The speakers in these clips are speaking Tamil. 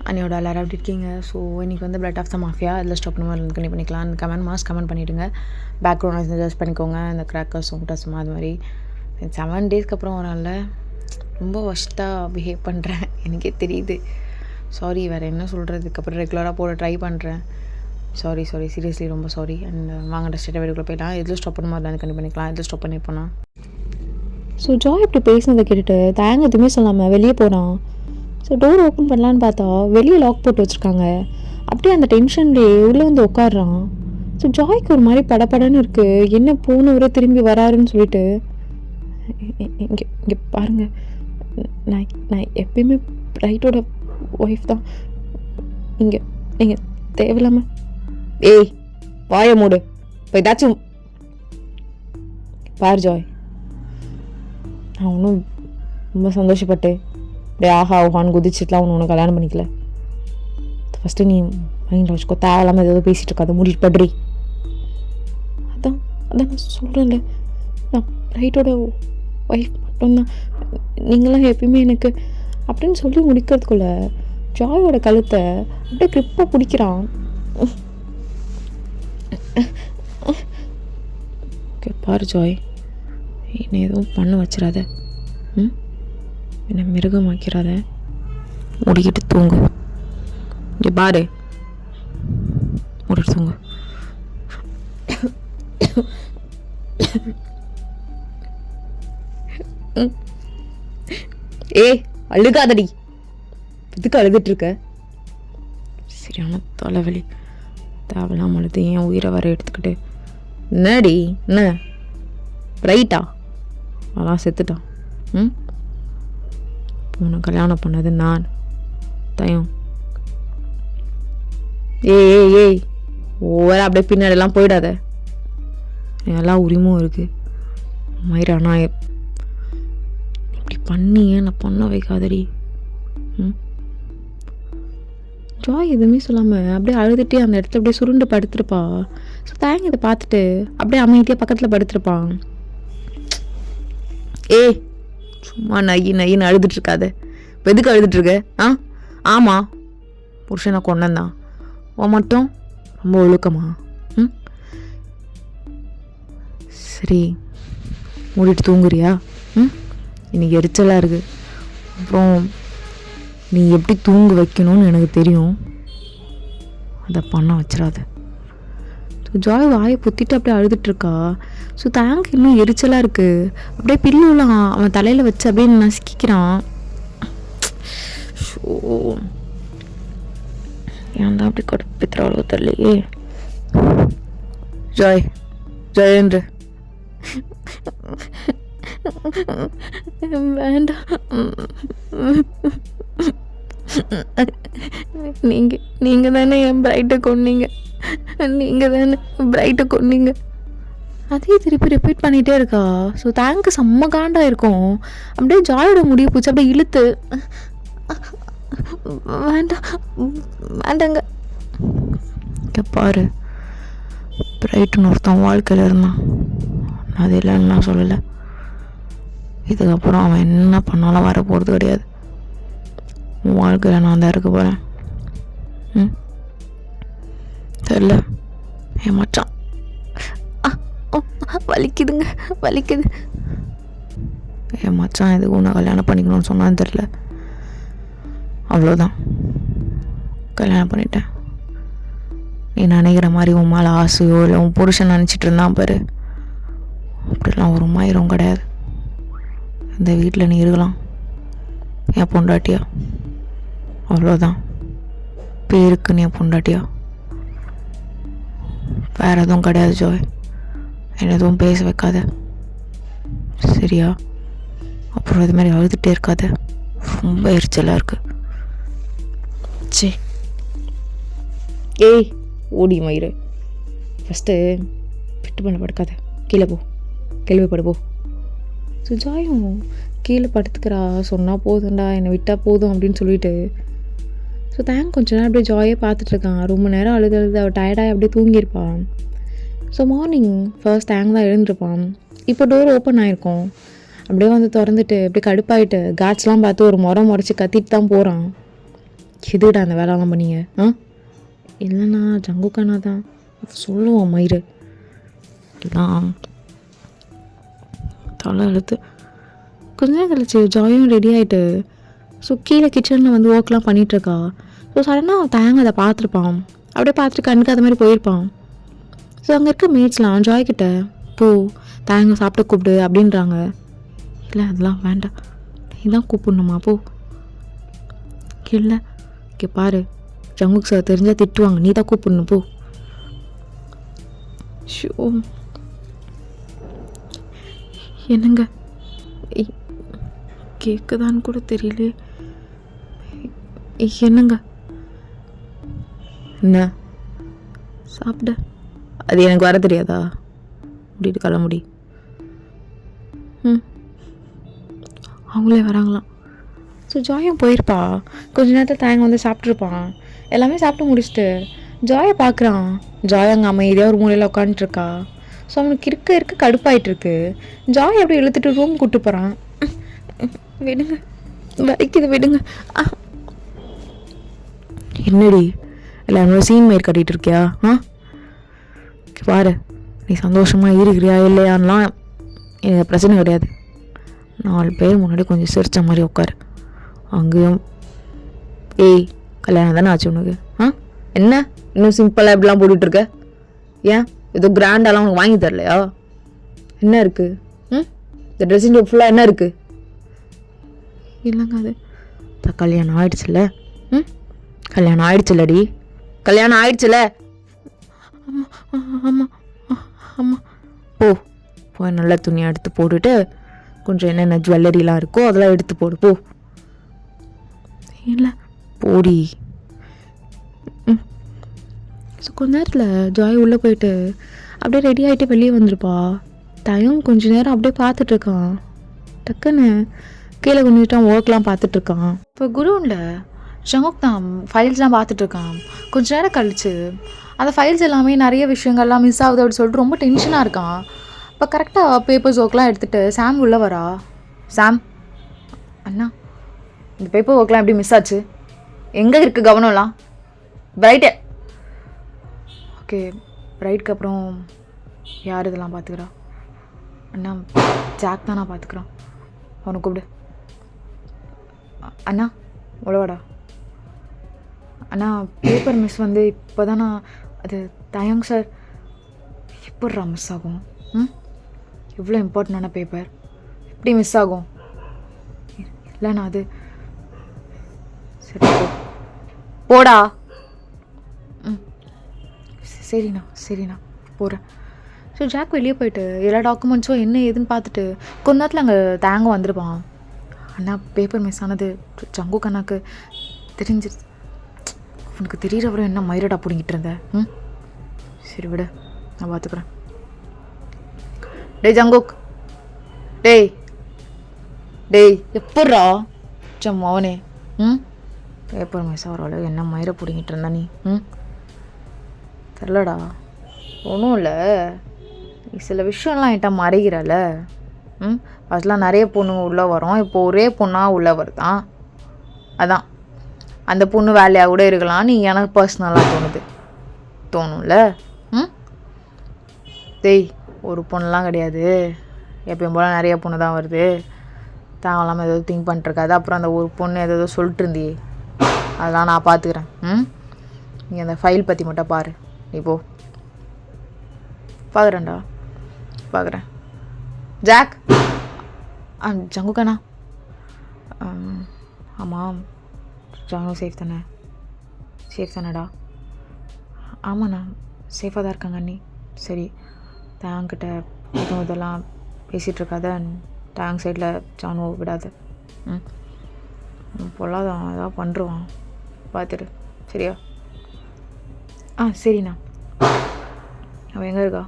அண்ணியோட எல்லாரும் எப்படி இருக்கீங்க? ஸோ இன்றைக்கி வந்து பிளட் ஆஃப் த மாஃபியா இதில் ஸ்டாப் பண்ண மாதிரி கண்டிப்பாக பண்ணிக்கலாம். அந்த கமெண்ட் பண்ணிவிடுங்க. பேக்ரவுண்ட் ஜட்ஜ் பண்ணிக்கோங்க. அந்த கிராக்கர்ஸ் சவுண்டர்ஸுமா அது மாதிரி 7 டேஸ்க்கு அப்புறம் வரல. ரொம்ப ஒஸ்ட்டாக பிஹேவ் பண்ணுறேன், எனக்கே தெரியுது. சாரி, வேறு என்ன சொல்கிறதுக்கு. அப்புறம் ரெகுலராக போட ட்ரை பண்ணுறேன். சாரி சீரியஸ்லி ரொம்ப சாரி. அண்ட் வாங்க ஸ்டேட்டாக வீடியோக்குள்ளே போயிடலாம். எதில் ஸ்டாப் பண்ண மாதிரி கண்டிப்பாக பண்ணிக்கலாம். எதில் ஸ்டாப் பண்ணி போனால் ஸோ ஜாய் இப்படி பேசினதை கேட்டுட்டு தேங்க எதுவுமே சொல்லாமல் வெளியே போகிறான். ஸோ டோர் ஓப்பன் பண்ணலான்னு பார்த்தா வெளியே லாக் போட்டு வச்சுருக்காங்க. அப்படியே அந்த டென்ஷன்லேயே உள்ளே வந்து உட்காடுறான். ஸோ ஜாய்க்கு ஒரு மாதிரி படப்படன்னு இருக்குது. என்ன போனவரை திரும்பி வராருன்னு சொல்லிட்டு இங்கே இங்கே பாருங்கள், நான் எப்பயுமே ரைட்டோட ஒய்ஃப் தான். இங்கே நீங்கள் தேவையில்லாமல் ஏய் வாய மூடு. இப்போ ஏதாச்சும் பார் ஜாய், நான் ஒன்றும் ரொம்ப சந்தோஷப்பட்டு அப்படியே ஆஹா ஓஹான்னு குதிச்சுட்டுலாம் ஒன்று கல்யாணம் பண்ணிக்கல. ஃபஸ்ட்டு நீ மைண்டில் வச்சுக்கோ, தேவையில்லாமல் ஏதோ பேசிகிட்டு இருக்காது, மூடிட்டு படுறி. அதான் நான் சொல்கிறேன்ல, நான் ரைட்டோட ஒய்ஃப் மட்டும்தான், நீங்களாம் எப்பயுமே எனக்கு அப்படின்னு சொல்லி முடிக்கிறதுக்குள்ள ஜாயோட கழுத்தை அப்படியே கிரிப்பாக பிடிக்கிறான். பாரு ஜாய், என்னை எதுவும் பண்ண வச்சிடாத, என்னை மிருகமாக்கிறாத, முடிக்கிட்டு தூங்கு. இங்கே பாரு, முடிட்டு தூங்கு. அழுகாதடி, எதுக்கு அழுதுட்டு இருக்க? சரியான தலைவலி, தேவலாம் அழுது என் உயிரை வர எடுத்துக்கிட்டு. என்னடி என்ன ரைட்டா? அதான் செத்துட்டான். உன்னை கல்யாணம் பண்ணது நான் தயம். ஏய் ஓவரா அப்படியே பின்னாடிலாம் போயிடாத. எல்லா உரிமும் இருக்கு மயிரா. நான் இப்படி பண்ணியே நான் பண்ண வைக்காதடி. ஜாய் எதுவுமே சொல்லாமல் அப்படியே அழுதுகிட்டே அந்த இடத்துல அப்படியே சுருண்டு படுத்துருப்பா. ஸோ தேங்க இதை பார்த்துட்டு அப்படியே அமைதியாக பக்கத்தில் படுத்துருப்பான். சும்மா நையின்னு அழுதுட்ருக்காத. இப்போ எதுக்கு அழுதுட்ருக்க? ஆமாம், புருஷனை கொண்டந்தான். உன் மட்டும் ரொம்ப ஒழுக்கமா? சரி, மூடிட்டு தூங்குறியா? இன்னைக்கு எரிச்சலாக இருக்குது. அப்புறம் நீ எப்படி தூங்க வைக்கணும்னு எனக்கு தெரியும், அதை பண்ண வச்சிடாத. ஜாய் வாயை பொத்திட்டு அப்படியே அழுதுட்ருக்கா. ஸோ தேங்க் இன்னும் எரிச்சலாக இருக்குது. அப்படியே பில்லுலாம் அவன் தலையில் வச்சு அப்படியே நசுக்கிக்கிறான். ஷோ, ஏன் தான் அப்படி கடுப்பித்துறாளோ தெரியலையே. ஜெயேந்திர வேண்டாம், நீங்கள் தானே என் பிரைட்டை கொன்னீங்க, நீங்கள் தானே பிரைட்டை கொன்னீங்க. அதே திருப்பி ரிப்பீட் பண்ணிகிட்டே இருக்கா. ஸோ தேங்க்கு செம்ம காண்டாக இருக்கும். அப்படியே ஜாயோட முடிய போச்சு அப்படியே இழுத்து, வேண்டாங்க. இங்கே பாரு, பிரைட்டுன்னு ஒருத்தன் வாழ்க்கையில் இருந்தான், அது இல்லைன்னு நான் சொல்லலை. இதுக்கப்புறம் அவன் என்ன பண்ணாலும் வர போகிறது கிடையாது. உன் வாழ்க்கையில் நான் தான் இருக்க போகிறேன். தெரியல என் மச்சான். வலிக்குது. என் மச்சான் எதுக்கு உன்னை கல்யாணம் பண்ணிக்கணும்னு சொன்னான்னு தெரில. அவ்வளோதான், கல்யாணம் பண்ணிட்டேன். நீ நினைக்கிற மாதிரி உன் மேலே ஆசையோ இல்லை உன் புருஷன் நினச்சிட்டு இருந்தான் பாரு, அப்படிலாம் ஒரு மயிரும் கிடையாது. இந்த வீட்டில் நீ இருக்கலாம் என் பொண்டாட்டியா, அவ்வளோதான். பேருக்கு நீ என் பொண்டாட்டியா, வேறு எதுவும் கிடையாது. ஜாய், என்ன எதுவும் பேச வைக்காத, சரியா? அப்புறம் இது மாதிரி அழுதுகிட்டே இருக்காத, ரொம்ப எரிச்சலாக இருக்கு. ஓடி மயிறு, ஃபஸ்ட்டு பிட்டு பண்ண படுக்காத, கீழே போ, கேள்வி படுப்போ. ஸோ ஜாயும் கீழே படுத்துக்கிறா. சொன்னால் போதும்டா, என்னை விட்டால் போதும் அப்படின்னு சொல்லிட்டு. ஸோ தேங்க் கொஞ்ச நேரம் அப்படியே ஜாயே பார்த்துட்ருக்கான். ரொம்ப நேரம் அழுது அவள் டயர்டாக அப்படியே தூங்கியிருப்பான். ஸோ மார்னிங் ஃபர்ஸ்ட் தேங்க் தான் எழுந்திருப்பான். இப்போ டோர் ஓப்பன் ஆகிருக்கும். அப்படியே வந்து திறந்துட்டு அப்படியே கடுப்பாயிட்டு காட்ஸ்லாம் பார்த்து ஒரு முறைச்சி கத்திட்டு தான் போகிறான். எதுக்கிட்ட அந்த வேலைலாம் பண்ணீங்க? இல்லைண்ணா ஜங்குக்கானா தான் சொல்லுவோம் மயிறு எல்லாம் தலை எழுத்து. கொஞ்ச நேரம் கழிச்சு ஜாயும் ரெடி ஆகிட்டு ஸோ கீழே கிச்சனில் வந்து ஒர்க்லாம் பண்ணிகிட்ருக்கா. ஸோ சடனாக தேங்க அதை பார்த்துருப்பான். அப்படியே பார்த்துட்டு கண்ணுக்கு அது மாதிரி போயிருப்பான். ஸோ அங்கே இருக்க மேட்ஸ்லாம் ஜாய்கிட்ட போ தேங்க சாப்பிட்டு கூப்பிடு அப்படின்றாங்க. இல்லை அதெல்லாம் வேண்டாம், நீ தான் கூப்பிடணுமா போ. இல்லை இங்கே பாரு, ஜங்குக் சார் தெரிஞ்சால் திட்டுவாங்க, நீ தான் கூப்பிடணும் போ. ஷோ என்னங்க கேட்குதான்னு கூட தெரியலையே. என்னங்க? என்ன சாப்பிட? அது எனக்கு வர தெரியாதா? அப்படின்ட்டு கிளம்புடி. அவங்களே வராங்களாம். ஸோ ஜாயும் போயிருப்பா. கொஞ்ச நேரத்தில் தேங்க வந்து சாப்பிட்ருப்பான். எல்லாமே சாப்பிட்டு முடிச்சுட்டு ஜாயை பார்க்குறான். ஜாய் அங்கே அமைதியாக ஒரு மூலையில் உட்காந்துட்ருக்கா. ஸோ அவனுக்கு இருக்க கடுப்பாயிட்டுருக்கு. ஜாய் அப்படியே இழுத்துட்டு ரூம் கூப்பிட்டு போகிறான். விடுங்க, வலிக்குது விடுங்க. என்னடி இல்லை என்னோட சீன் மயிர் கட்டிகிட்டு இருக்கியா? பாரு, நீ சந்தோஷமாக இருக்கிறியா இல்லையான்லாம் எனக்கு பிரச்சனை கிடையாது. 4 பேர் முன்னாடி கொஞ்சம் சிரித்த மாதிரி உட்காரு. அங்கேயும் ஏய் கல்யாணம் தானே ஆச்சு உனக்கு? என்ன இன்னும் சிம்பிளாக இப்படிலாம் போட்டுட்ருக்க? ஏன் ஏதோ கிராண்டாலாம் உனக்கு வாங்கி தரலையா? என்ன இருக்குது? இந்த ட்ரெஸ்ஸிங் ஃபுல்லாக என்ன இருக்குது? இல்லைங்க அது கல்யாணம் ஆயிடுச்சுல்ல. கல்யாணம் ஆயிடுச்சுல்லடி, கல்யாணம் ஆயிடுச்சுல. ஆமாம் ஆமாம் போய் நல்ல துணியை எடுத்து போட்டுட்டு கொஞ்சம் என்னென்ன ஜுவல்லரிலாம் இருக்கோ அதெல்லாம் எடுத்து போடு போ. இல்லை போடி. ஸோ கொஞ்ச நேரத்தில் ஜாய் உள்ளே போயிட்டு அப்படியே ரெடி ஆகிட்டு வெளியே வந்துருப்பா. தயம் கொஞ்ச நேரம் அப்படியே பார்த்துட்ருக்கான். டக்குன்னு கீழே குனிஞ்சிட்டான், ஒர்க்லாம் பார்த்துட்ருக்கான். இப்போ குரூனில் ஜங்குக் தான் ஃபைல்ஸ்லாம் பார்த்துட்ருக்கான். கொஞ்ச நேரம் கழிச்சு அந்த ஃபைல்ஸ் எல்லாமே நிறைய விஷயங்கள்லாம் மிஸ் ஆகுது அப்படின்னு சொல்லிட்டு ரொம்ப டென்ஷனாக இருக்கான். இப்போ கரெக்டாக பேப்பர்ஸ் ஒர்க்லாம் எடுத்துகிட்டு சாம் உள்ளே வரா. சாம், அண்ணா இந்த பேப்பர் ஒர்க்லாம் எப்படி மிஸ் ஆச்சு? எங்கே இருக்குது கவனம்லாம்? பிரைட்டே ஓகே, பிரைட்க்கு அப்புறம் யார் இதெல்லாம் பார்த்துக்கிறா? அண்ணா ஜாக் தான் நான் பார்த்துக்குறான். அவனை கூப்பிடு. அண்ணா உழவாடா. அண்ணா பேப்பர் மிஸ் வந்து இப்போ தானே அது தயங் சார். எப்பட்றா மிஸ் ஆகும்? இவ்வளோ இம்பார்ட்டண்டான பேப்பர் எப்படி மிஸ் ஆகும்? இல்லைண்ணா அது சரி போடா. சரிண்ணா போகிறேன். ஸோ ஜாக் வெளியே போயிட்டு எல்லா டாக்குமெண்ட்ஸும் என்ன ஏதுன்னு பார்த்துட்டு கொஞ்ச நேரத்தில் அங்கே தேங்க வந்துருப்பான். அண்ணா பேப்பர் மிஸ் ஆனது ஜங்குக் அண்ணாக்கு தெரிஞ்சிருச்சு. உனக்கு தெரிகிறவரை என்ன மயிரடா பிடிங்கிட்டு இருந்த? சரி விட, நான் பார்த்துக்குறேன். டேய் ஜங்குக், டேய் எப்பட்றா மவனே பேப்பர் மிஸ் ஆகிற என்ன மயிரை பிடிங்கிட்டு இருந்தா நீ? தெரிலடா, ஒன்றும் இல்லை. நீ சில விஷயம்லாம் என்கிட்ட மறைகிறல்ல. ஃபஸ்ட்லாம் நிறைய பொண்ணுங்க உள்ளே வரும், இப்போ ஒரே பொண்ணாக உள்ளே வருதான். அதான் அந்த பொண்ணு வேலையாக கூட இருக்கலாம், நீ எனக்கு பர்சனலாக தோணும்ல. டேய் ஒரு பொண்ணுலாம் கிடையாது, எப்பயும் போல் நிறைய பொண்ணு தான் வருது. தேவையில்லாமல் ஏதோ திங்க் பண்ணிட்டுருக்காது. அப்புறம் அந்த ஒரு பொண்ணு ஏதோ சொல்லிட்டு இருந்தியே, அதெல்லாம் நான் பார்த்துக்கிறேன். நீ அந்த ஃபைல் பற்றி மட்டும் பாரு. நீ போ. பார்க்குறேன்டா, பார்க்குறேன். ஜாக், ஜங்குக்கண்ணா. ஆமாம் ஜானு சேஃப் தானேடா? ஆமாண்ணா சேஃபாக தான் இருக்காங்க அண்ணி. சரி, தேங்கிட்ட எதுவும் இதெல்லாம் பேசிகிட்ருக்காத. டேங்க் சைடில் ஜானுவை விடாது. பொல்லாதான் ஏதாவது பண்ணுருவான், பார்த்துட்டு சரியா? சரிண்ணா. அவன் எங்கே இருக்கா?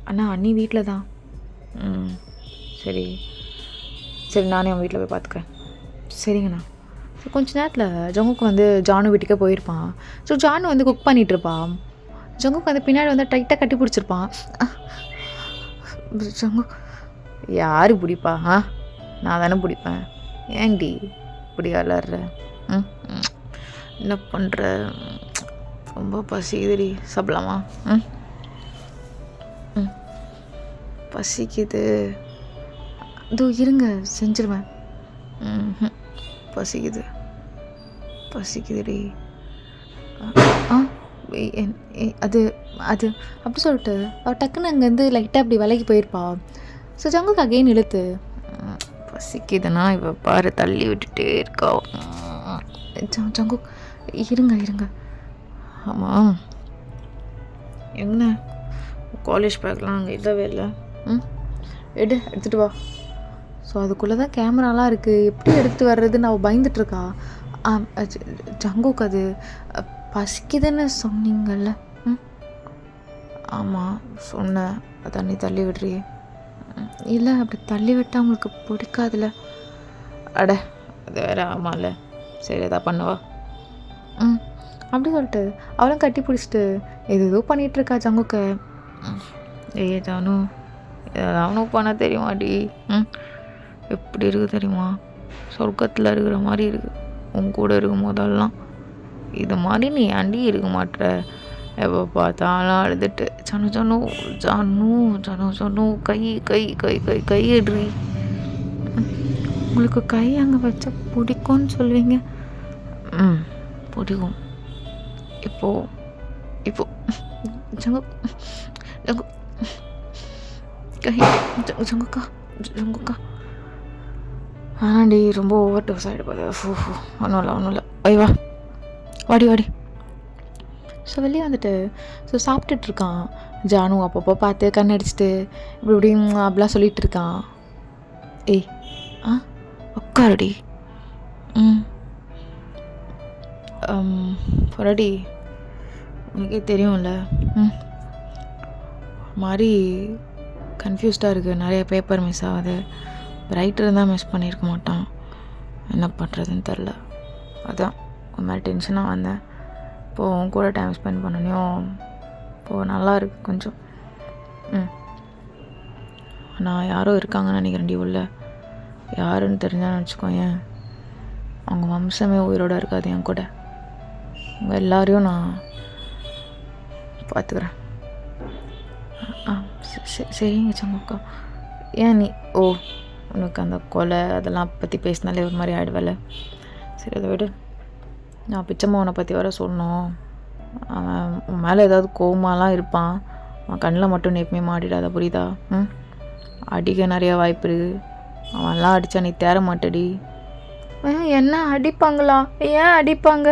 அண்ணா அண்ணி வீட்டில் தான். சரி நானே அவன் வீட்டில் போய் பார்த்துக்கிறேன். சரிங்கண்ணா. கொஞ்ச நேரத்தில் ஜங்குக்கு வந்து ஜானு வீட்டுக்கே போயிருப்பான். ஸோ ஜானு வந்து குக் பண்ணிகிட்ருப்பான். ஜங்குக்கு வந்து பின்னாடி வந்து டைட்டாக கட்டி பிடிச்சிருப்பான். ஜங்கு யார் பிடிப்பா? நான் தானே பிடிப்பேன். ஏன்டி இப்படி வளர்ற? என்ன பண்ணுற? ரொம்ப பசிக்குதுடி. சாப்பிடலாமா? ம் ம் பசிக்குது. இதோ இருங்க, செஞ்சிருவேன். ம் பசிக்குது, பசிக்குதுடி. ஆ அது அது அப்படி சொல்லிட்டு அவள் டக்குன்னு அங்கேருந்து லைட்டாக அப்படி விலைக்கு போயிருப்பா. ஸோ ஜங்குக்கு அகைன் இழுத்து பசிக்குதுன்னா இவ பாரு தள்ளி விட்டுட்டே இருக்கா. ஜங்கு இருங்க. ஆமாம், என்ன காலேஜ் பேக்லாம் அங்கே இல்லவே இல்லை. எடுத்துகிட்டு வா. ஸோ அதுக்குள்ளே தான் கேமராலாம் இருக்குது, எப்படி எடுத்துகிட்டு வர்றதுன்னு அவள் பயந்துட்டுருக்கா. ஜங்குக்கு அது பசிக்குதுன்னு சொன்னீங்கல்ல? ஆமாம் சொன்னேன். அதான் நீ தள்ளி விடுறியே. இல்லை, அப்படி தள்ளி விட்டால் அவங்களுக்கு பிடிக்காதுல்ல. அட அது வேற. ஆமாம்ல, சரி எதா பண்ணுவா. அப்படி சொல்லிட்டு அவளும் கட்டி பிடிச்சிட்டு ஏதோ பண்ணிகிட்ருக்கா ஜங்குக்கு. ஜானு, ஏதாவது பண்ண தெரியுமாடி? எப்படி இருக்குது தெரியுமா? சொர்க்கத்தில் இருக்கிற மாதிரி இருக்குது உன் கூட இருக்கும் போதெல்லாம். இது மாதிரி நீ ஏண்டி இருக்க மாட்டுற? எப்போ பார்த்தாலும் அழுதுட்டு ஜனு ஜனு ஜானு ஜனு ஜனு கை கை கை கை கையிடுறி. உங்களுக்கு கை அங்கே வச்சா பிடிக்கும்னு சொல்லுவீங்க. பிடிக்கும். இப்போ ஜங்கு ஜங்கு கை ஜங்குக்கா ஜங்குக்கா. ஆனாண்டி ரொம்ப ஓவர் டோஸ் ஆகிடுப்பாது. ஒன்றும் இல்லை வா வாடி. ஸோ வெளியே வந்துட்டு ஸோ சாப்பிட்டுட்ருக்கான் ஜானு. அப்பப்போ பார்த்து கண்ணடிச்சிட்டு இப்படி அப்படிலாம் சொல்லிகிட்டு இருக்கான். ஏய் உட்காருடி. பொறடி, உனக்கே தெரியும்ல மாதிரி கன்ஃபியூஸ்டாக இருக்குது. நிறைய பேப்பர் மிஸ் ஆகுது. ரைட்டர் தான் மிஸ் பண்ணியிருக்க மாட்டான். என்ன பண்ணுறதுன்னு தெரில. அதான் ஒரு மாதிரி டென்ஷனாக வந்தேன். இப்போது உன் கூட டைம் ஸ்பெண்ட் பண்ணனையும் இப்போது நல்லா இருக்குது கொஞ்சம். நான் யாரோ இருக்காங்கன்னு நினைக்கிறேன்டி உள்ள. யாருன்னு தெரிஞ்சான்னு வச்சுக்கோயேன், அவங்க வம்சமே உயிரோடு இருக்காது என் கூட. அவங்க எல்லாரையும் நான் பார்த்துக்கிறேன். சரிங்க சங்கக்கா. ஏன் நீ உனக்கு அந்த கொலை அதெல்லாம் பற்றி பேசினாலே ஒரு மாதிரி ஆகிடுவல. சரி அதை விடு. நான் பிச்சம்மாவனை பற்றி வர சொன்னோம். அவன் உன் மேலே ஏதாவது கோவமாலாம் இருப்பான். அவன் கண்ணில் மட்டும் நீ எப்பவுமே மாட்டிடாத, புரியுதா? அடிக்க நிறைய வாய்ப்பு இருக்குது. அவன்லாம் அடித்தா நீ தேர மாட்டடி. என்ன அடிப்பாங்களா? ஏன் அடிப்பாங்க?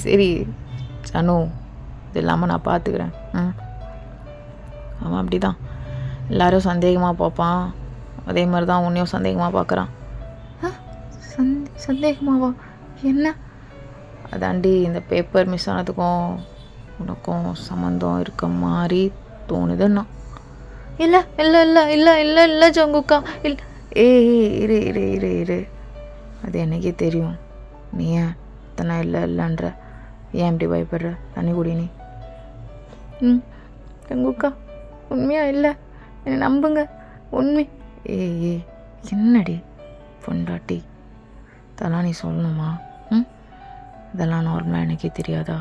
சரி சனு, இது இல்லாமல் நான் பார்த்துக்கிறேன். அவன் அப்படி தான் எல்லோரும் சந்தேகமாக பார்ப்பான். அதே மாதிரி தான் உன்னையும் சந்தேகமாக பார்க்குறான். சந்தேகமாவா? என்ன? அதாண்டி இந்த பேப்பர் மிஸ் ஆனதுக்கும் உனக்கும் சம்மந்தம் இருக்க மாதிரி தோணுதுன்னா. இல்லை இல்லை இல்லை இல்லை இல்லை இல்லை ஜங்குக்கா இல்லை. இரு அது எனக்கே தெரியும். நீ ஏன் தானே இல்லைன்ற? ஏன் இப்படி பயப்படுற? தண்ணி குடி நீ. ஜங்குக்கா உண்மையாக இல்லை, என்னை நம்புங்க, உண்மை. என்னடி பொண்டாட்டி, இதெல்லாம் நீ சொல்லணுமா? இதெல்லாம் நார்மலாக எனக்கே தெரியாதா?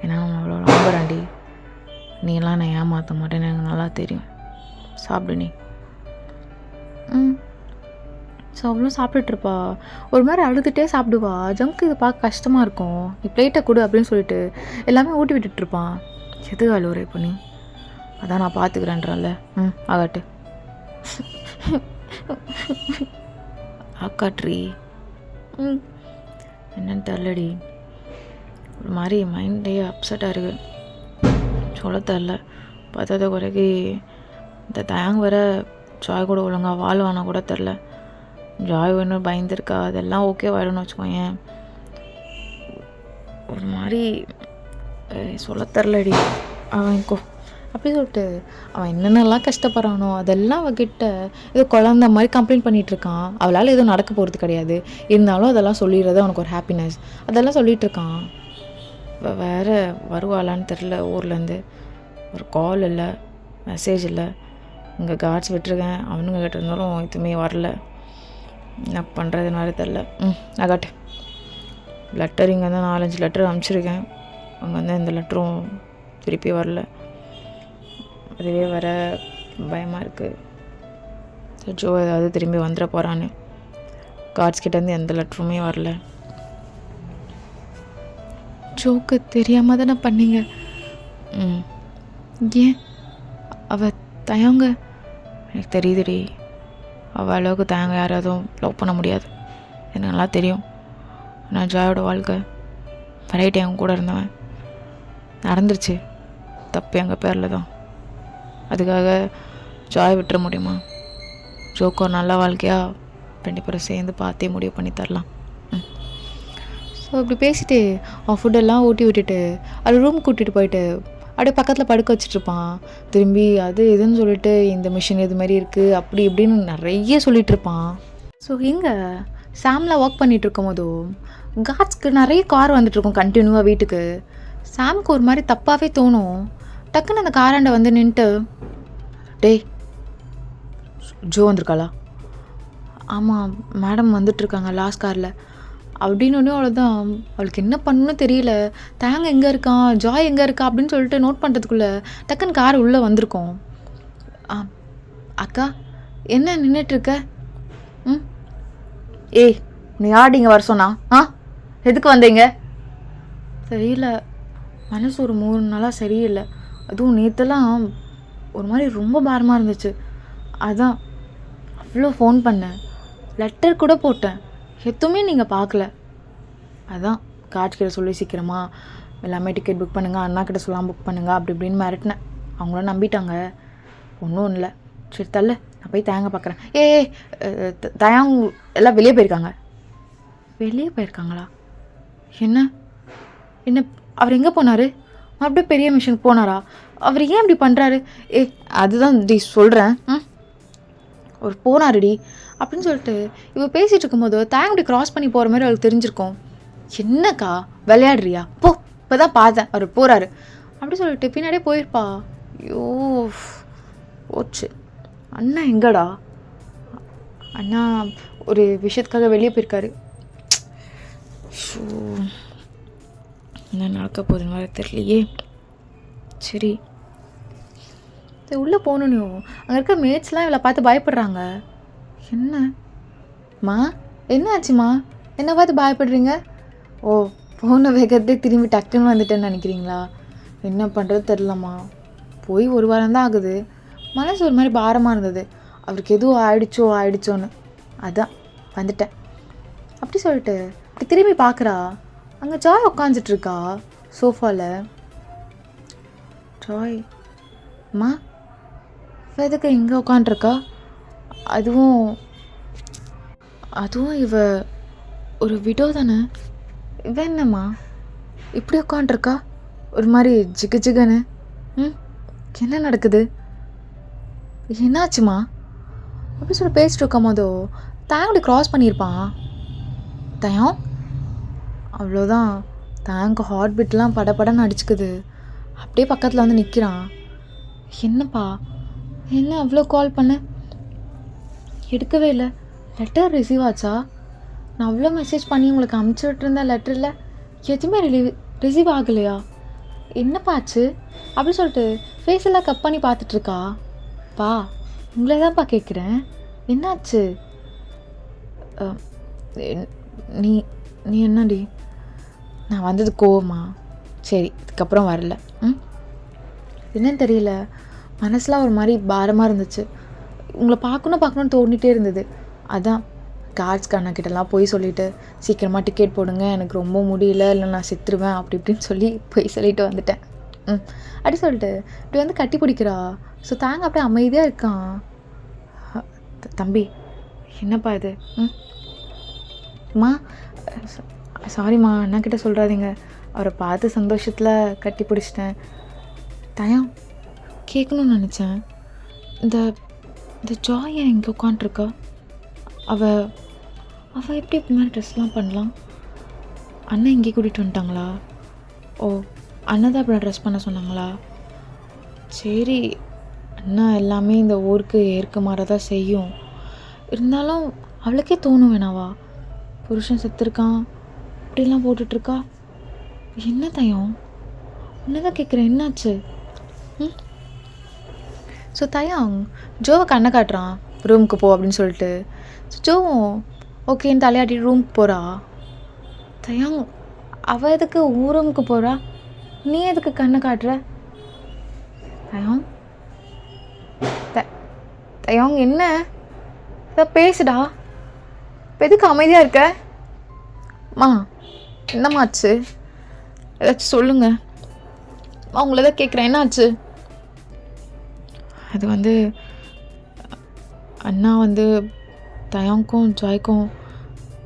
ஏன்னா நான் அவ்வளோ நம்புறேன்டி. நீலாம் நான் ஏமாற்ற மாட்டேன்னு எனக்கு நல்லா தெரியும். சாப்பிடு நீ. ஸோ அவ்வளோ சாப்பிட்டுட்ருப்பா. ஒரு மாதிரி அழுதுகிட்டே சாப்பிடுவா. ஜங்கு இதை பார்க்க கஷ்டமாக இருக்கும். நீ பிளேட்டை கொடு அப்படின்னு சொல்லிட்டு எல்லாமே ஊட்டி விட்டுட்ருப்பான். எதுக்கு அழுவுற இப்போ நீ? அதான் நான் பார்த்துக்கிறேன்றல. ஆகாட்டு ஆக்காட்ரி. என்னன்னு தெரிலடி, ஒரு மாதிரி மைண்டே அப்செட்டாக இருக்குது. சொல்ல தெரில. பத்தாத குறைக்கு இந்த தயாங் வர ஜாய் கூட ஒழுங்காக வாழ்வானா கூட தெரில. ஜாய் வேணும் பயந்துருக்கா. அதெல்லாம் ஓகே வாயிடும்னு வச்சுக்கோயேன். ஒரு மாதிரி சொல்ல தெரிலடி. அவன்க்கோ அப்படி சொல்லிட்டு அவன் என்னென்னலாம் கஷ்டப்படுறானோ அதெல்லாம் அவகிட்ட ஏதோ குழந்த மாதிரி கம்ப்ளைண்ட் பண்ணிகிட்ருக்கான். அவளால் எதுவும் நடக்க போகிறது கிடையாது. இருந்தாலும் அதெல்லாம் சொல்லிடுறது அவனுக்கு ஒரு ஹாப்பினஸ். அதெல்லாம் சொல்லிகிட்ருக்கான். வேறு வருவாளான்னு தெரில. ஊர்லேருந்து ஒரு கால் இல்லை, மெசேஜ் இல்லை. இங்கே கார்ட்ஸ் விட்டுருக்கேன். அவனுங்க கிட்ட இருந்தாலும் எதுவுமே வரல. என்ன பண்ணுறதுனால தெரில. அகாட்டு லெட்டர் இங்கே தான் 4-5 லெட்டர் அனுப்பிச்சிருக்கேன். அங்கே வந்து எந்த லெட்டரும் திருப்பி வரல. அதுவே வர பயமாக இருக்குது. ஜோ ஏதாவது திரும்பி வந்துட போகிறான்னு. கார்ட்ஸ் கிட்டேருந்து எந்த லெட்டருமே வரல. ஜோக்கு தெரியாமல் தானே பண்ணீங்க. ஏன் அவள் தயங்க? எனக்கு தெரியுதுடி, அவள் அளவுக்கு தயங்க யாராவதும் லவ் பண்ண முடியாது. எனக்கு நல்லா தெரியும். நான் ஜாயோட வாழ்க்கை வெரைட்டி அவங்க கூட இருந்தவன். நடந்துருச்சு, தப்பு எங்கள் பேரில் தான். அதுக்காக ஜாய் விட்டுற முடியுமா? ஜோக்கு ஒரு நல்ல வாழ்க்கையாக 2 பேரும் சேர்ந்து பார்த்தே முடிவு பண்ணி தரலாம். ஸோ இப்படி பேசிட்டு அவன் ஃபுட்டெல்லாம் ஊட்டி விட்டுட்டு அது ரூம் கூட்டிகிட்டு போயிட்டு அப்படியே பக்கத்தில் படுக்க வச்சுட்ருப்பான். திரும்பி அது இதுன்னு சொல்லிட்டு இந்த மிஷின் இது மாதிரி இருக்குது அப்படி இப்படின்னு நிறைய சொல்லிகிட்டு இருப்பான். ஸோ இங்கே சாமில் ஒர்க் பண்ணிகிட்டு இருக்கும் போதும் காட்ஸ்க்கு நிறைய கார் வந்துட்டுருக்கும் கண்டினியூவாக வீட்டுக்கு. சாமுக்கு ஒரு மாதிரி தப்பாகவே தோணும். டக்குன்னு அந்த காராண்டை வந்து நின்றுட்டு, டேய் ஜோ வந்திருக்காளா? ஆமாம் மேடம் வந்துட்டுருக்காங்க லாஸ்ட் காரில் அப்படின்னு. அவ்வளோதான், அவளுக்கு என்ன பண்ணணும்னு தெரியல. தேங்க எங்கே இருக்கான், ஜாய் எங்கே இருக்கா அப்படின்னு சொல்லிட்டு நோட் பண்ணுறதுக்குள்ளே டக்குன்னு கார் உள்ளே வந்திருக்கோம். அக்கா என்ன நின்றுட்டுருக்க? ஏய் நீ யார் இங்கே வர சொன்னா? எதுக்கு வந்தீங்க? தெரியல, மனசு ஒரு 3 நாளாக சரியில்லை. அதுவும் நேற்றுலாம் ஒரு மாதிரி ரொம்ப பாரமாக இருந்துச்சு. அதான் அவ்வளோ ஃபோன் பண்ணேன், லெட்டர் கூட போட்டேன், எதுவுமே நீங்கள் பார்க்கல. அதான் கார்ட்ஸ் கிட்ட சொல்லி சீக்கிரமா எல்லாமே டிக்கெட் புக் பண்ணுங்கள், அண்ணா கிட்ட சொல்லாமல் புக் பண்ணுங்கள் அப்படி இப்படின்னு மிரட்டினேன். அவங்களும் நம்பிட்டாங்க. ஒன்றும் இல்லை, சரி தள்ள நான் போய் தேங்க பார்க்குறேன். தயாங் எல்லாம் வெளியே போயிருக்காங்க. வெளியே போயிருக்காங்களா? என்ன என்ன அவர் எங்கே போனார்? அப்படியே பெரிய மிஷனுக்கு போனாரா? அவர் ஏன் இப்படி பண்ணுறாரு? அதுதான் டி சொல்கிறேன். அவர் போனாருடி அப்படின்னு சொல்லிட்டு இவ பேசிகிட்டு இருக்கும்போது தேங்க இப்படி க்ராஸ் பண்ணி போகிற மாதிரி அவளுக்கு தெரிஞ்சிருக்கும். என்னக்கா விளையாடுறியா? போ, இப்போ தான் பார்த்தேன் அவர் போகிறாரு அப்படி சொல்லிட்டு பின்னாடியே போயிருப்பா. ஐயோ போச்சு. அண்ணா எங்கடா? அண்ணா ஒரு விஷயத்துக்காக வெளியே போயிருக்காரு. என்ன நடக்க போகுதுன்னு வேறு தெரியலையே. சரி உள்ளே போகணும். அங்கே இருக்க மேட்ச்லாம் இவளை பார்த்து பயப்படுறாங்க. என்னம்மா என்ன ஆச்சுமா? என்ன பார்த்து பயப்படுறீங்க? ஓ, போன வேகத்தே திரும்பி டக்குன்னு வந்துட்டேன்னு நினைக்கிறீங்களா? என்ன பண்ணுறது தெரிலம்மா. போய் 1 வாரம் தான் ஆகுது. மனசு ஒரு மாதிரி பாரமாக இருந்தது. அவருக்கு எதுவும் ஆயிடுச்சோன்னு அதான் வந்துட்டேன் அப்படி சொல்லிட்டு இப்படி திரும்பி பார்க்குறா. அங்கே ஜாய் உட்காந்துட்ருக்கா சோஃபாவில். ஜாய் அம்மா எதுக்கு இங்கே உட்காண்ட்ருக்கா? அதுவும் இவ ஒரு விடோ தானே. இவ என்னம்மா இப்படி உட்காண்ட்ருக்கா ஒரு மாதிரி ஜிகுன்னு? என்ன நடக்குது? என்னாச்சுமா அப்படி சொல்லி பேசிட்டு இருக்கும் போதோ தேங்கோட க்ராஸ் பண்ணியிருப்பான். தயம் அவ்வளோதான், தேங்க் ஹார்ட் பீட்லாம் படப்படன்னு அடிச்சுக்குது. அப்படியே பக்கத்தில் வந்து நிற்கிறான். என்னப்பா என்ன அவ்வளோ கால் பண்ண? எடுக்கவே இல்லை. லெட்டர் ரிசீவ் ஆச்சா? நான் அவ்வளோ மெசேஜ் பண்ணி உங்களுக்கு அமுச்சு விட்டுருந்தேன், லெட்டரில் எதுவுமே ரிசீவ் ஆகலையா? என்னப்பா ஆச்சு அப்படி சொல்லிட்டு ஃபேஸ் எல்லாம் கட் பண்ணி பார்த்துட்ருக்கா. பா உங்களை தான்ப்பா கேட்குறேன், என்னாச்சு? நீ நீ என்னடி? நான் வந்தது கோவமா? சரி இதுக்கப்புறம் வரல. என்னன்னு தெரியல, மனசுலாம் ஒரு மாதிரி பாரமாக இருந்துச்சு. உங்களை பார்க்கணுன்னு தோண்டிகிட்டே இருந்தது. அதான் கார்ட்ஸ் அண்ணாக்கிட்டலாம் போய் சொல்லிவிட்டு சீக்கிரமாக டிக்கெட் போடுங்க, எனக்கு ரொம்ப முடியல, இல்லை நான் செத்துருவேன் அப்படி இப்படின்னு சொல்லி போய் சொல்லிட்டு வந்துட்டேன். அப்படி சொல்லிட்டு இப்படி வந்து கட்டி பிடிக்கிறா. ஸோ தாங்க அப்படியே அமைதியாக இருக்கான். தம்பி என்னப்பா இது? அம்மா சாரிம்மா, அண்ணாக்கிட்ட சொல்கிறாதீங்க, அவரை பார்த்து சந்தோஷத்தில் கட்டி பிடிச்சிட்டேன். தயம் கேட்கணும்னு நினச்சேன், இந்த ஜாய் ஏன் இங்கே உட்காண்ட்ருக்கா? அவள் எப்படி இப்படி மாதிரி ட்ரெஸ்லாம் பண்ணலாம்? அண்ணன் இங்கே கூட்டிகிட்டு வந்துட்டாங்களா? ஓ, அண்ணன் தான் இப்படி ட்ரெஸ் பண்ண சொன்னாங்களா? சரி, அண்ணா எல்லாமே இந்த ஊருக்கு ஏற்க மாதிரி தான் செய்யும். இருந்தாலும் அவளுக்கே தோணும் வேணாவா? புருஷன் செத்துருக்கான், அப்படிலாம் போட்டுட்ருக்கா. என்ன தயம்? என்னதான் கேட்குறேன், என்னாச்சு? ம். ஸோ தயாங் ஜோவை கண்ணை காட்டுறான், ரூமுக்கு போ அப்படின்னு சொல்லிட்டு. ஸோ ஜோவும் ஓகேன்னு தலையாட்டிட்டு ரூமுக்கு போகிறா. தயாங் அவள் எதுக்கு உன் ரூமுக்கு போகிறா? நீ எதுக்கு கண்ணை காட்டுற? தயாங் தயாங் என்ன பேசுடா. இப்போ எதுக்கு அமைதியாக இருக்க? மா என்னம்மாச்சு? ஏதாச்சும் சொல்லுங்க. அவங்கள தான் கேட்குறேன், என்னாச்சு? அது வந்து அண்ணா வந்து தயாங்க்கும் ஜாய்க்கும்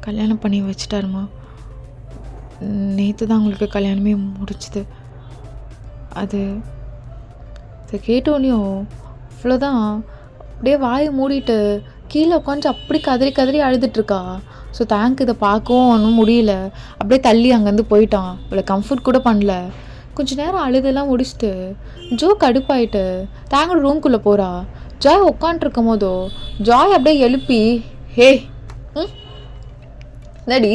கல்யாணம் பண்ணி வச்சிட்டாருமா. நேற்று தான் அவங்களுக்கு கல்யாணமே முடிச்சுது. அது கேட்டோன்னையும் அவ்வளோதான், அப்படியே வாயை மூடிட்டு கீழே உட்காந்து அப்படி கதறி கதறி அழுதுட்ருக்கா. ஸோ தேங்க் இதை பார்க்கவும் ஒன்றும் முடியல, அப்படியே தள்ளி அங்கேருந்து போயிட்டான். இவளை கம்ஃபர்ட் கூட பண்ணல. கொஞ்ச நேரம் அழுதெல்லாம் முடிச்சுட்டு ஜோ கடுப்பாயிட்டு தேங்கோட ரூம்குள்ளே போகிறா. ஜாய் உட்காண்ட்ருக்கும் போதோ ஜாய் அப்படியே எழுப்பி, ஹே என்னடி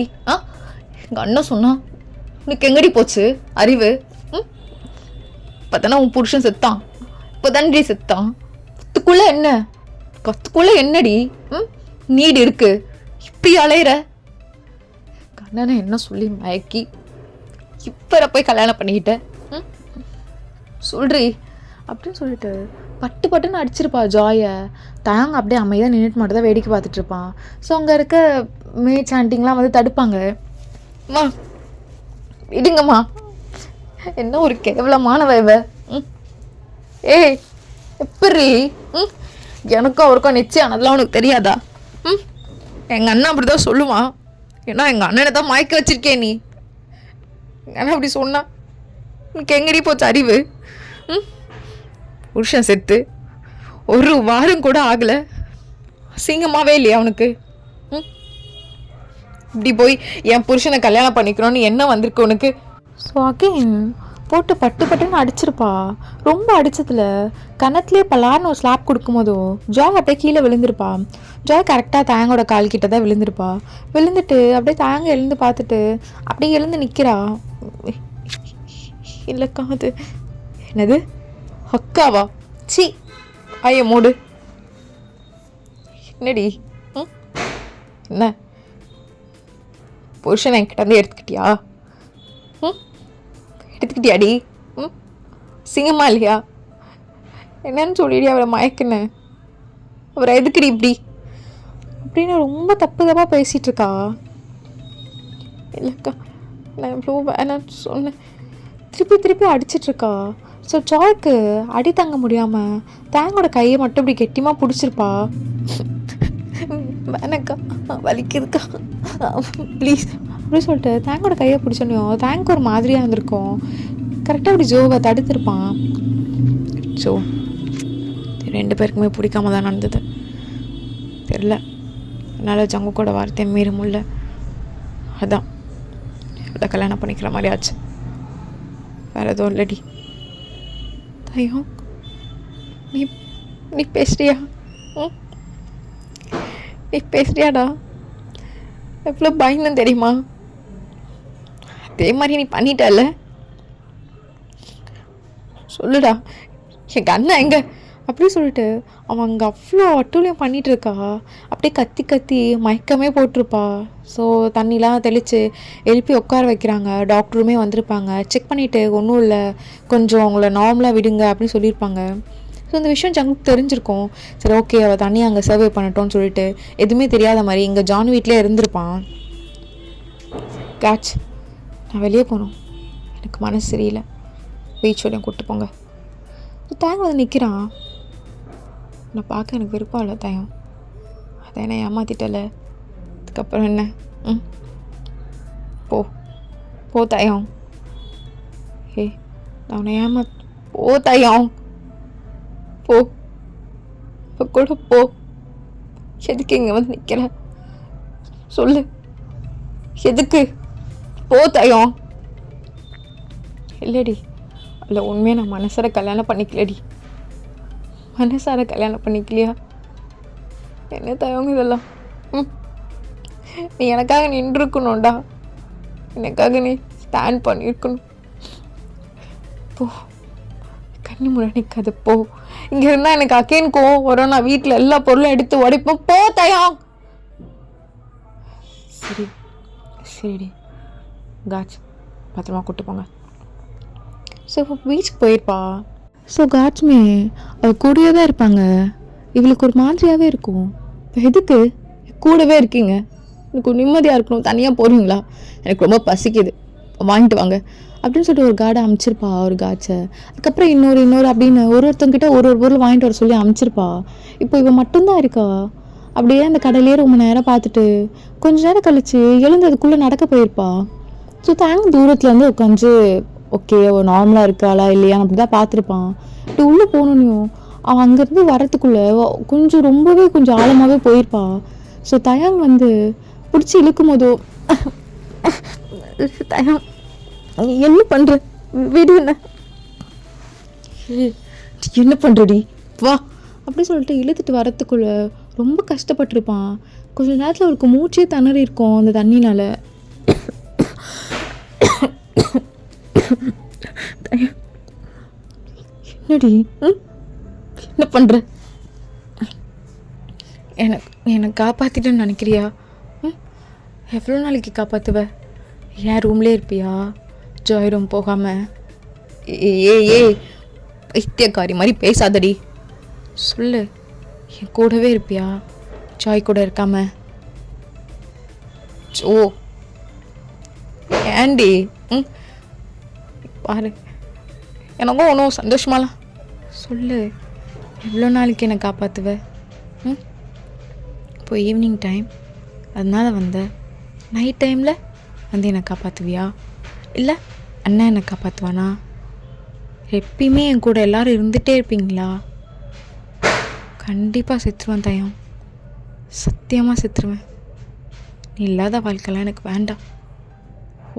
எங்கள் அண்ணன் சொன்னான், உனக்கு எங்கடி போச்சு அறிவு? இப்போ தானே உன் புருஷன் செத்தான், இப்போ தானடி செத்தான், கத்துக்குள்ளே என்னடி நீடு இருக்கு, இப்படி அலையிற? கண்ணனை என்ன சொல்லி மயக்கி இப்போ போய் கல்யாணம் பண்ணிக்கிட்ட சொல்றி அப்படின்னு சொல்லிட்டு பட்டு பட்டுன்னு அடிச்சிருப்பா ஜாயை. தாங்க அப்படியே அமைதியாக நின்றுட்டு மட்டும் தான் வேடிக்கை பார்த்துட்டு இருப்பான். ஸோ அங்கே இருக்க மேட்ச் ஆண்டிங்லாம் வந்து தடுப்பாங்க. அம்மா விடுங்கம்மா, என்ன ஒரு கேவலமான இவ. ஏய் எப்படி எனக்கும் அவருக்கும் நிச்சயம் அதெல்லாம் உனக்கு தெரியாதா? எங்கள் அண்ணன் அப்படி தான் சொல்லுவான். ஏன்னா எங்கள் அண்ணனை தான் மயக்க வச்சிருக்கே நீ. எங்கள் அண்ணன் அப்படி சொன்னா உனக்கு எங்கடி போச்சு அறிவு? புருஷன் செத்து ஒரு வாரம் கூட ஆகலை, அசிங்கமாகவே இல்லையா அவனுக்கு? இப்படி போய் என் புருஷனை கல்யாணம் பண்ணிக்கணும்னு என்ன வந்திருக்கு உனக்கு? ஸோ அகெயின் போட்டு பட்டு பட்டுன்னு அடிச்சிருப்பா. ரொம்ப அடித்ததில் கன்னத்துலேயே பலான்னு ஒரு ஸ்லாப் கொடுக்கும்போதோ ஜாய் அப்படியே கீழே விழுந்திருப்பா. ஜாய் கரெக்டாக தேங்கோட கால் கிட்ட தான் விழுந்திருப்பா. விழுந்துட்டு அப்படியே தேங்க எழுந்து பார்த்துட்டு அப்படியே எழுந்து நிற்கிறா. இல்லைக்கா அது என்னது அக்காவா? சி ஐய மூடு. என்னடி என்ன புருஷனை என்கிட்ட வந்து எடுத்துக்கிட்டியா? எடுத்துக்கிட்டியாடி? சிங்கமா இல்லையா? என்னன்னு சொல்லிடி அவரை மயக்குன்னு. அவரை எதுக்குடி இப்படி அப்படின்னு ரொம்ப தப்பு தப்பாக பேசிகிட்டு இருக்கா. இல்லைக்கா நான் இவ்வளோ வேணான்னு சொன்னேன். திருப்பி திருப்பி அடிச்சிட்ருக்கா. ஸோ ஜாய்க்கு அடி தாங்க முடியாமல் தேங்கோட கையை மட்டும் இப்படி கெட்டியமாக பிடிச்சிருப்பா. வேணக்கா வலிக்குதுக்கா ப்ளீஸ் அப்படின்னு சொல்லிட்டு தேங்கோட கையை பிடிச்சோன்னையும் தேங்க் ஒரு மாதிரியாக இருந்திருக்கும். கரெக்டாக அப்படி ஜோவை தடுத்திருப்பான். ஸோ ரெண்டு பேருக்குமே பிடிக்காம தான் நடந்தது. தெரில, என்னால் ஜங்கு கூட வார்த்தையை மீற முடியல. அதான் இவ்வளோ கல்யாணம் பண்ணிக்கிற மாதிரி ஆச்சு, வேறு எதுவும் இல்லடி. தயம் நீ நீ பேசுறியா? நீ பேசுறியாடா? எவ்வளோ பயந்து தெரியுமா? அதே மாதிரி நீ பண்ணிட்டல. சொல்லுடா எங்கள் அண்ணன் எங்க அப்படின்னு சொல்லிட்டு அவன் அங்கே அவ்வளோ அட்டூழியம் பண்ணிகிட்டு இருக்கா. அப்படியே கத்தி கத்தி மயக்கமே போட்டிருப்பா. ஸோ தண்ணிலாம் தெளித்து எழுப்பி உட்கார வைக்கிறாங்க. டாக்டருமே வந்திருப்பாங்க. செக் பண்ணிவிட்டு ஒன்றும் இல்லை, கொஞ்சம் அவங்கள நார்மலாக விடுங்க அப்படின்னு சொல்லியிருப்பாங்க. ஸோ இந்த விஷயம் ஜங்குக்கு தெரிஞ்சிருக்கும். சரி ஓகே அவள் தண்ணி அங்கே சர்வே பண்ணட்டோன்னு சொல்லிட்டு எதுவுமே தெரியாத மாதிரி இங்கே ஜான் வீட்டிலே இருந்திருப்பான். கேட்ச் நான் வெளியே போகணும், எனக்கு மனசு சரியில்லை, பீச் வரையும் கூப்பிட்டு போங்க. தேங்க வந்து நிற்கிறான். நான் பார்க்க எனக்கு விருப்பம் இல்லை தயம், அதை என்ன ஏமாத்திட்டல, அதுக்கப்புறம் என்ன? போ போ தயம். ஏ நான் உன்னை போ தயம், போ இப்போ கூட போ. எதுக்கு இங்கே வந்து நிற்கிற சொல்லு, எதுக்கு? போ தயம். இல்லடி இல்லை உண்மையாக நான் மனசார கல்யாணம் பண்ணிக்கலடி. மனசார கல்யாணம் பண்ணிக்கலையா? என்ன தயவங்க இதெல்லாம்? நீ எனக்காக நின்றுருக்கணும்டா. எனக்காக நீ ஸ்டாண்ட் பண்ணியிருக்கணும். போ, கண்ணி முறை நிற்காது, போ. இங்கே இருந்தால் எனக்கு அக்கேன் கோவம் வரும். நான் வீட்டில் எல்லா பொருளும் எடுத்து உடைப்போம். போ தயம். சரி சரிடி காட்ச், பத்திரமா கூப்பிட்டு போங்க. ஸோ இப்போ பீச்சுக்கு போயிருப்பா. ஸோ காட்ச்மே கூடவே தான் இருப்பாங்க. இவளுக்கு ஒரு மாதிரியாகவே இருக்கும். இப்போ எதுக்கு கூடவே இருக்கீங்க? எனக்கு நிம்மதியாக இருக்கணும், தனியாக போகிறீங்களா? எனக்கு ரொம்ப பசிக்குது, வாங்கிட்டு வாங்க அப்படின்னு சொல்லிட்டு ஒரு கார்டை அமுச்சிருப்பா, ஒரு காட்சை. அதுக்கப்புறம் இன்னொரு அப்படின்னு ஒருத்தங்கிட்ட ஒரு பொருள் வாங்கிட்டு வர சொல்லி அமுச்சிருப்பா. இப்போ இவன் மட்டும்தான் இருக்கா. அப்படியே அந்த கடையிலே ரொம்ப நேரம் பார்த்துட்டு கொஞ்ச நேரம் கழித்து எழுந்ததுக்குள்ளே நடக்க போயிருப்பா. ஸோ தேங்க் தூரத்துலேருந்து உட்காந்து ஓகே அவள் நார்மலாக இருக்காளா இல்லையான்னு அப்படி தான் பார்த்துருப்பான். இப்படி உள்ளே போகணுன்னையும் அவன் அங்கேருந்து வரத்துக்குள்ளே கொஞ்சம் ரொம்பவே கொஞ்சம் ஆழமாகவே போயிருப்பா. ஸோ தயாங் வந்து பிடிச்சி இழுக்கும் போதோ தயாங் என்ன பண்ணுற, விடு என்ன பண்ணுறடி வா அப்படி சொல்லிட்டு இழுத்துட்டு வரத்துக்குள்ள ரொம்ப கஷ்டப்பட்டிருப்பான். கொஞ்சம் நேரத்தில் அவருக்கு மூச்சே திணறி இருக்கும் அந்த தண்ணினால். என்னடி என்ன பண்ணுற? என்னை காப்பாற்றிட்டேன்னு நினைக்கிறியா? எவ்வளோ நாளைக்கு காப்பாற்றுவ? ஏன் ரூம்லேயே இருப்பியா? ஜாய் ரூம் போகாமல்? ஏய் பைத்தியக்காரி மாதிரி பேசாதடி. சொல்லு, என் கூடவே இருப்பியா ஜாய் கூட இருக்காம? ஓ ஏண்டி? பாரு, எனக்கும் ஒன்றும் சந்தோஷமாலாம். சொல்லு, எவ்வளோ நாளைக்கு என்னை காப்பாற்றுவ? இப்போ ஈவினிங் டைம் அதனால வந்த, நைட் டைமில் வந்து என்னை காப்பாற்றுவியா? இல்லை அண்ணன் என்னை காப்பாற்றுவானா? எப்பயுமே என் கூட எல்லோரும் இருந்துகிட்டே இருப்பீங்களா? கண்டிப்பாக செத்துருவேன் தயம், சத்தியமாக செத்துருவேன். நீ இல்லாத வாழ்க்கைலாம் எனக்கு வேண்டாம்.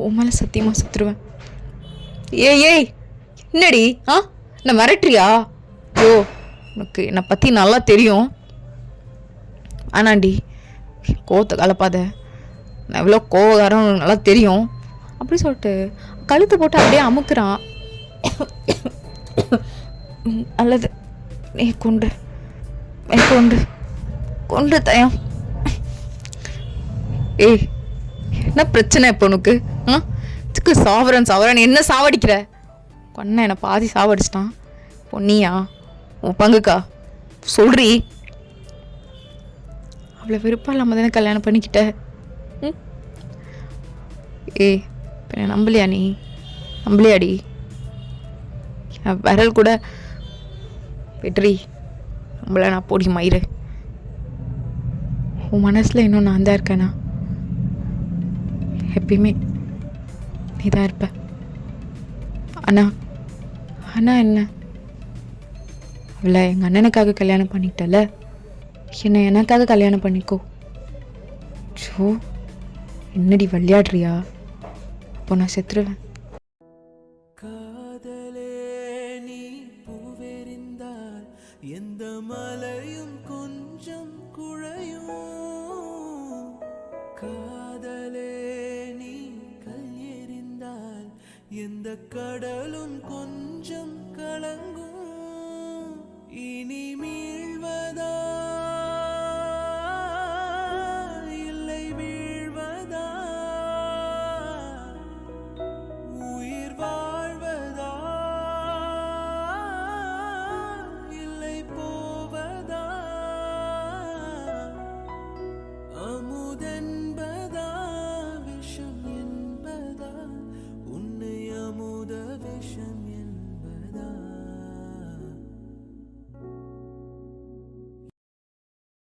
உன் மேலே சத்தியமாக செத்துருவேன். ஏய் என்னடி நான் மிரட்டுறியா? ஓ உனக்கு என்னை பற்றி நல்லா தெரியும். ஆனாண்டி கோவத்தை கலப்பாத, நான் எவ்வளோ கோவக்காரன் உனக்கு நல்லா தெரியும். அப்படி சொல்லிட்டு கழுத்தை போட்டு அப்படியே அமுக்குறான். அல்லது நீ கொண்டு தயம். ஏய் என்ன பிரச்சனை இப்போ உனக்கு? இதுக்கு சாவரன் என்ன சாவடிக்கிற? கொன்ன என்னை பாதி சாவடிச்சிட்டான். பொன்னியா உன் பங்குக்கா சொல்றி? அவ்வளோ விருப்பம் இல்லாமல் தானே கல்யாணம் பண்ணிக்கிட்ட. ஏய் இப்போ என்ன நம்பலையா? நீ நம்பலையாடி? விரல் கூட வெற்றி நம்மள நான் போடி மயிறு. உன் மனசில் இன்னும் நான் தான் இருக்கேனா? எப்பயுமே நீ தான் இருப்ப. ஆனால் என்ன, அவளை எங்கள் அண்ணனுக்காக கல்யாணம் பண்ணிக்கிட்டல, என்னை எனக்காக கல்யாணம் பண்ணிக்கோ. ஸோ என்னடி விளையாடுறியா? அப்போ நான் செத்துருவேன். எந்த மலையும் கொஞ்சம் குழையும், காதலே நீ கல் எறிந்தால் எந்த கடலும் கொஞ்சம் கலங்கும்.